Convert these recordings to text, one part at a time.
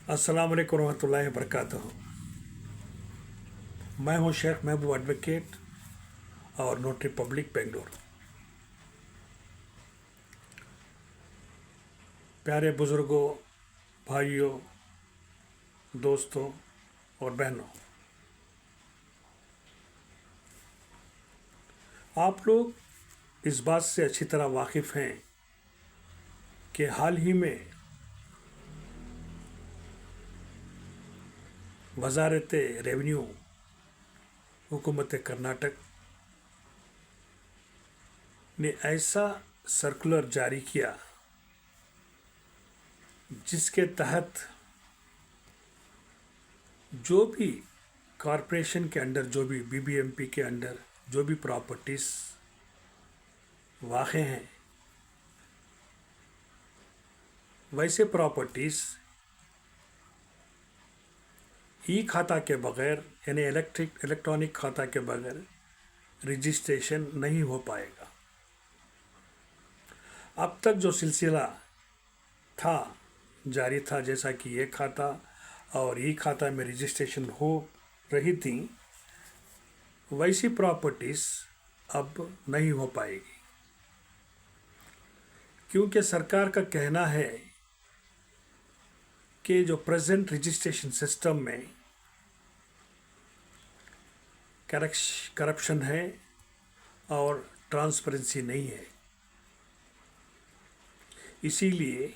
अस्सलाम वालेकुम रहमतुल्लाहि व बरकातहू। मैं हूं शेख महबूब एडवोकेट और नोटरी पब्लिक बेंगलोर। प्यारे बुज़ुर्गों, भाइयों, दोस्तों और बहनों, आप लोग इस बात से अच्छी तरह वाकिफ़ हैं कि हाल ही में वज़ारत रेवेन्यू हुकूमत कर्नाटक ने ऐसा सर्कुलर जारी किया जिसके तहत जो भी कॉरपोरेशन के अंडर, जो भी बीबीएमपी के अंडर जो भी प्रॉपर्टीज़ वाक़ हैं, वैसे प्रॉपर्टीज़ ई खाता के बग़ैर, यानी इलेक्ट्रॉनिक खाता के बग़ैर रजिस्ट्रेशन नहीं हो पाएगा। अब तक जो सिलसिला था जारी था, जैसा कि ये खाता और ई खाता में रजिस्ट्रेशन हो रही थी, वैसी प्रॉपर्टीज़ अब नहीं हो पाएगी, क्योंकि सरकार का कहना है कि जो प्रेजेंट रजिस्ट्रेशन सिस्टम में करप्शन है और ट्रांसपेरेंसी नहीं है। इसीलिए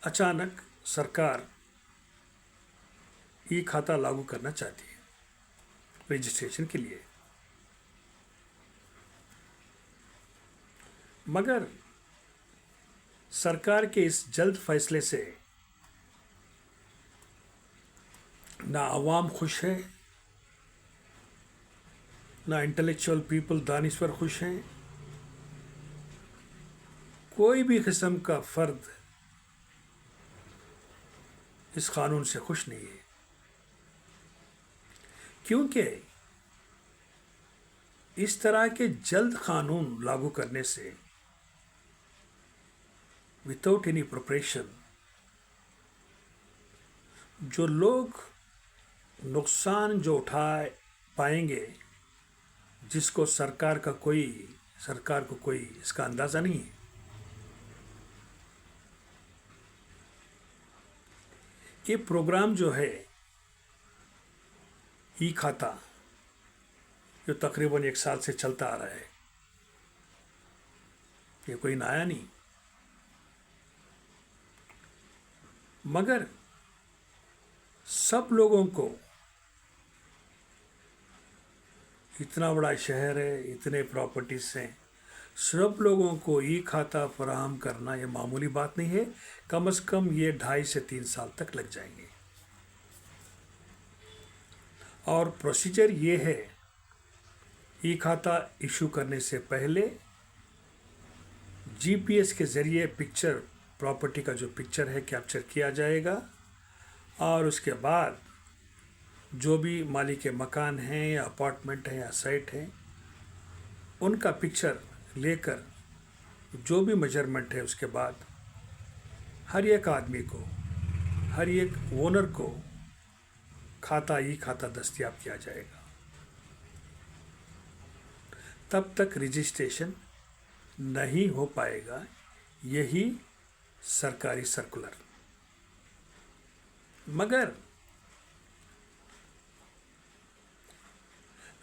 अचानक सरकार ई खाता लागू करना चाहती है रजिस्ट्रेशन के लिए। मगर सरकार के इस जल्द फैसले से ना अवाम खुश है, ना इंटेलेक्चुअल पीपल दानिश्वर खुश हैं, कोई भी किस्म का फ़र्द इस क़ानून से खुश नहीं है, क्योंकि इस तरह के जल्द क़ानून लागू करने से विदाउट एनी प्रिपरेशन जो लोग नुकसान जो उठा पाएंगे, जिसको सरकार को कोई इसका अंदाज़ा नहीं है। ये प्रोग्राम जो है ई खाता, जो तकरीबन 1 साल से चलता आ रहा है, ये कोई नया नहीं, मगर सब लोगों को, इतना बड़ा शहर है, इतने प्रॉपर्टीज़ हैं, सब लोगों को ई खाता फराहम करना ये मामूली बात नहीं है। कम से कम ये 2.5 से 3 साल तक लग जाएंगे। और प्रोसीजर ये है, ई खाता इशू करने से पहले जीपीएस के ज़रिए पिक्चर, प्रॉपर्टी का जो पिक्चर है कैप्चर किया जाएगा, और उसके बाद जो भी मालिक मकान हैं या अपार्टमेंट हैं या साइट हैं, उनका पिक्चर लेकर जो भी मेजरमेंट है, उसके बाद हर एक आदमी को, हर एक ओनर को ई खाता दस्तयाब किया जाएगा। तब तक रजिस्ट्रेशन नहीं हो पाएगा। यही सरकारी सर्कुलर। मगर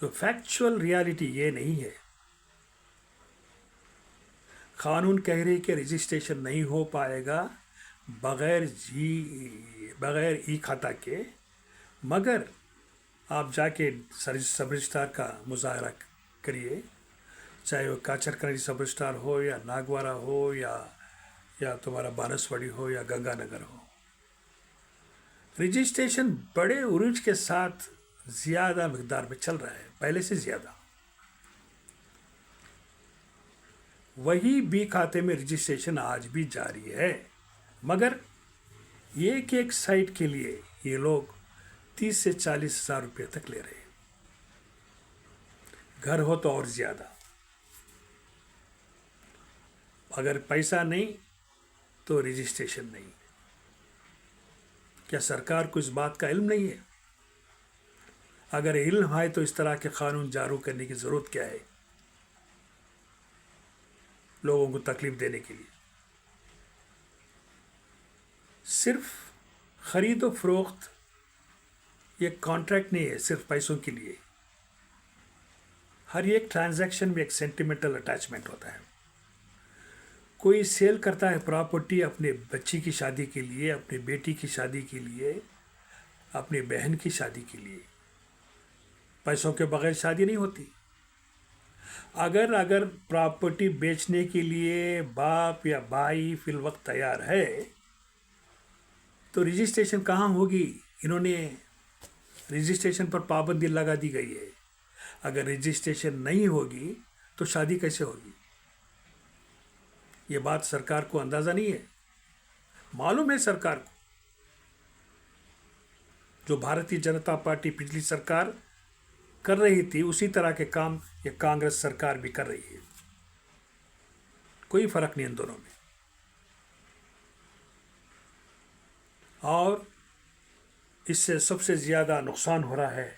तो फैक्चुअल रियलिटी ये नहीं है। क़ानून कह रहे कि रजिस्ट्रेशन नहीं हो पाएगा बग़ैर ई खाता के, मगर आप जाके सब रजिस्ट्रार का मुज़ाहरा करिए, चाहे वो काचरकरनी सब रजिस्ट्रार हो या नागवारा हो या तुम्हारा बानसवाड़ी हो या गंगानगर हो, रजिस्ट्रेशन बड़े उरूज के साथ ज़्यादा मिक़दार में चल रहा है, पहले से ज़्यादा। वही बी खाते में रजिस्ट्रेशन आज भी जारी है, मगर एक साइट के लिए ये लोग 30 से 40 हज़ार रुपये तक ले रहे हैं। घर हो तो और ज़्यादा। अगर पैसा नहीं तो रजिस्ट्रेशन नहीं। کیا سرکار کو اس بات کا علم نہیں ہے؟ اگر علم ہے تو اس طرح کے قانون جاری کرنے کی ضرورت کیا ہے لوگوں کو تکلیف دینے کے لیے؟ صرف خرید و فروخت یہ کانٹریکٹ نہیں ہے صرف پیسوں کے لیے. ہر ایک ٹرانزیکشن میں ایک سینٹیمنٹل اٹیچمنٹ ہوتا ہے. کوئی سیل کرتا ہے پراپرٹی اپنے بچی کی شادی کے لیے، اپنی بیٹی کی شادی کے لیے، اپنی بہن کی شادی کے لیے. پیسوں کے بغیر شادی نہیں ہوتی. اگر پراپرٹی بیچنے کے لیے باپ یا بھائی فی الوقت تیار ہے تو رجسٹریشن کہاں ہوگی؟ انہوں نے رجسٹریشن پر پابندی لگا دی گئی ہے. اگر رجسٹریشن نہیں ہوگی تو شادی کیسے ہوگی؟ یہ بات سرکار کو اندازہ نہیں ہے. معلوم ہے سرکار کو. جو بھارتیہ جنتا پارٹی پچھلی سرکار کر رہی تھی اسی طرح کے کام یہ کانگریس سرکار بھی کر رہی ہے. کوئی فرق نہیں ان دونوں میں. اور اس سے سب سے زیادہ نقصان ہو رہا ہے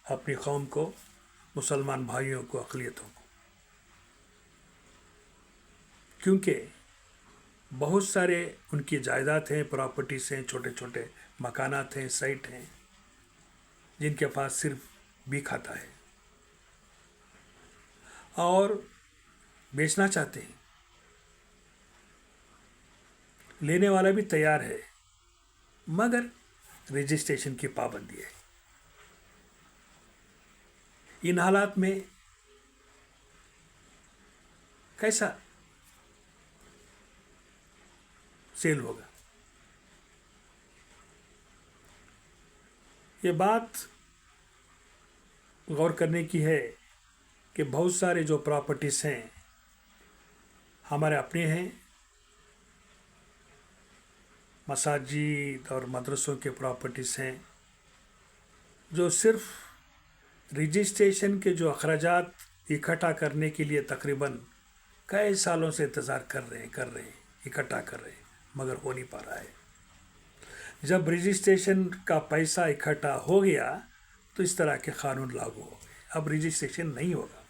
اپنی قوم کو، مسلمان بھائیوں کو، اقلیتوں کو. کیونکہ بہت سارے ان کی جائیداد ہیں، پراپرٹیز ہیں، چھوٹے چھوٹے مکانات ہیں، سائٹ ہیں، جن کے پاس صرف بھی کھاتا ہے اور بیچنا چاہتے ہیں. لینے والا بھی تیار ہے مگر رجسٹریشن کی پابندی ہے. ان حالات میں کیسا سیل ہوگا؟ یہ بات غور کرنے کی ہے کہ بہت سارے جو پراپرٹیز ہیں ہمارے اپنے ہیں. مساجد اور مدرسوں کے پراپرٹیز ہیں جو صرف رجسٹریشن کے جو اخراجات اکٹھا کرنے کے لیے تقریباً کئی سالوں سے انتظار کر رہے ہیں اکٹھا کر رہے ہیں مگر ہو نہیں پا رہا ہے. جب رجسٹریشن کا پیسہ اکٹھا ہو گیا تو اس طرح کے قانون لاگو ہو گئے. اب رجسٹریشن نہیں ہوگا.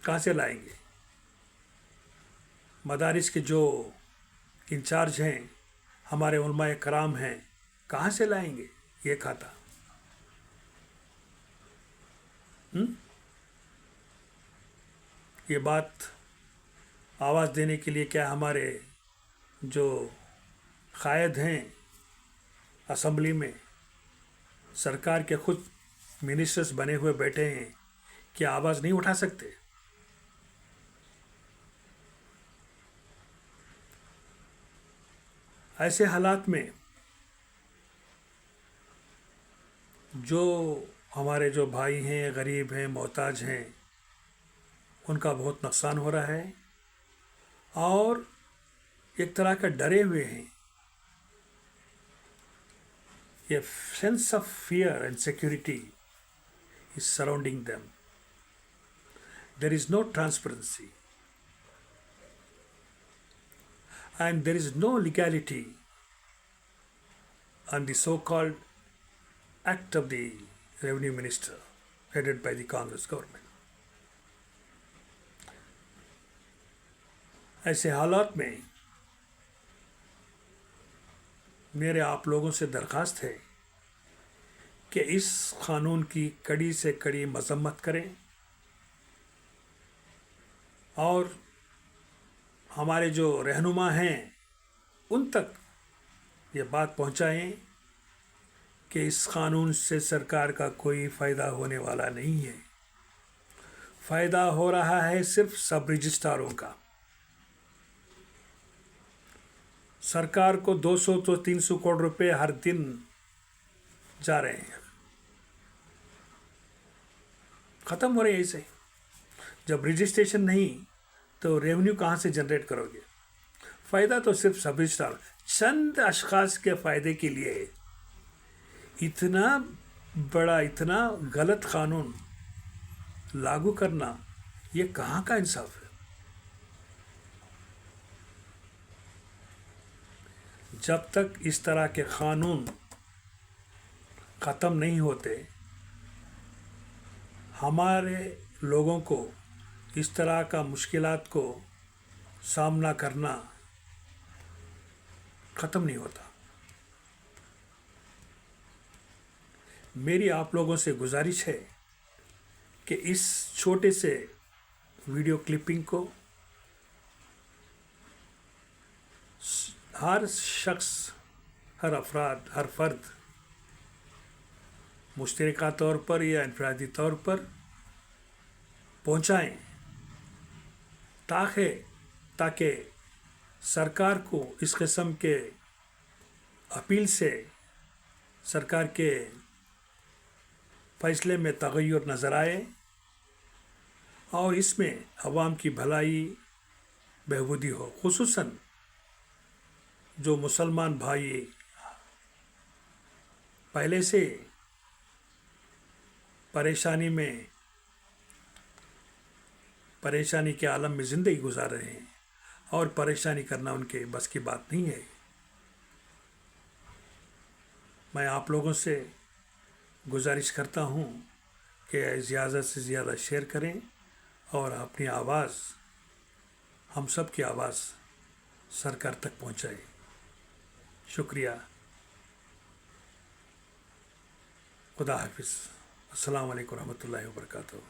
کہاں سے لائیں گے؟ مدارس کے جو انچارج ہیں، ہمارے علماء کرام ہیں، کہاں سے لائیں گے یہ کھاتا؟ یہ بات آواز دینے کے لیے کیا ہمارے جو قائد ہیں اسمبلی میں، سرکار کے خود منسٹرز بنے ہوئے بیٹھے ہیں، کیا آواز نہیں اٹھا سکتے؟ ایسے حالات میں جو ہمارے جو بھائی ہیں، غریب ہیں، محتاج ہیں، ان کا بہت نقصان ہو رہا ہے اور ایک طرح کا ڈرے ہوئے ہیں. A sense of fear and security is surrounding them. There is no transparency and there is no legality on the so-called act of the revenue minister headed by the Congress government. ایسے حالات میں میرے آپ لوگوں سے درخواست ہے کہ اس قانون کی کڑی سے کڑی مذمت کریں اور ہمارے جو رہنما ہیں ان تک یہ بات پہنچائیں کہ اس قانون سے سرکار کا کوئی فائدہ ہونے والا نہیں ہے. فائدہ ہو رہا ہے صرف سب رجسٹراروں کا. سرکار کو 200 تو 300 کروڑ روپے ہر دن جا رہے ہیں، ختم ہو رہے ہیں. ایسے جب رجسٹریشن نہیں تو ریونیو کہاں سے جنریٹ کرو گے؟ فائدہ تو صرف سب رجسٹرار چند اشخاص کے فائدے کے لیے ہے. اتنا بڑا اتنا غلط قانون لاگو کرنا یہ کہاں کا انصاف ہے؟ जब तक इस तरह के क़ानून ख़त्म नहीं होते, हमारे लोगों को इस तरह का मुश्किलात को सामना करना ख़त्म नहीं होता। मेरी आप लोगों से गुजारिश है कि इस छोटे से वीडियो क्लिपिंग को हर शख्स, हर अफराद, हर फर्द मुश्तरका तौर पर या इनफरादी तौर पर पहुँचाएँ ताकि सरकार को इस किस्म के अपील से सरकार के फ़ैसले में तग़य्युर नज़र आए और इसमें अवाम की भलाई बहबूदी हो। खुसूसन जो मुसलमान भाई पहले से परेशानी के आलम में ज़िंदगी गुजार रहे हैं और परेशानी करना उनके बस की बात नहीं है। मैं आप लोगों से गुजारिश करता हूँ कि ज़्यादा से ज़्यादा शेयर करें और अपनी आवाज़, हम सब की आवाज़ सरकार तक पहुँचाएं। शुक्रिया। खुदा हाफिज़। अस्सलाम वालेकुम रहमतुल्लाहि व बरकातहू।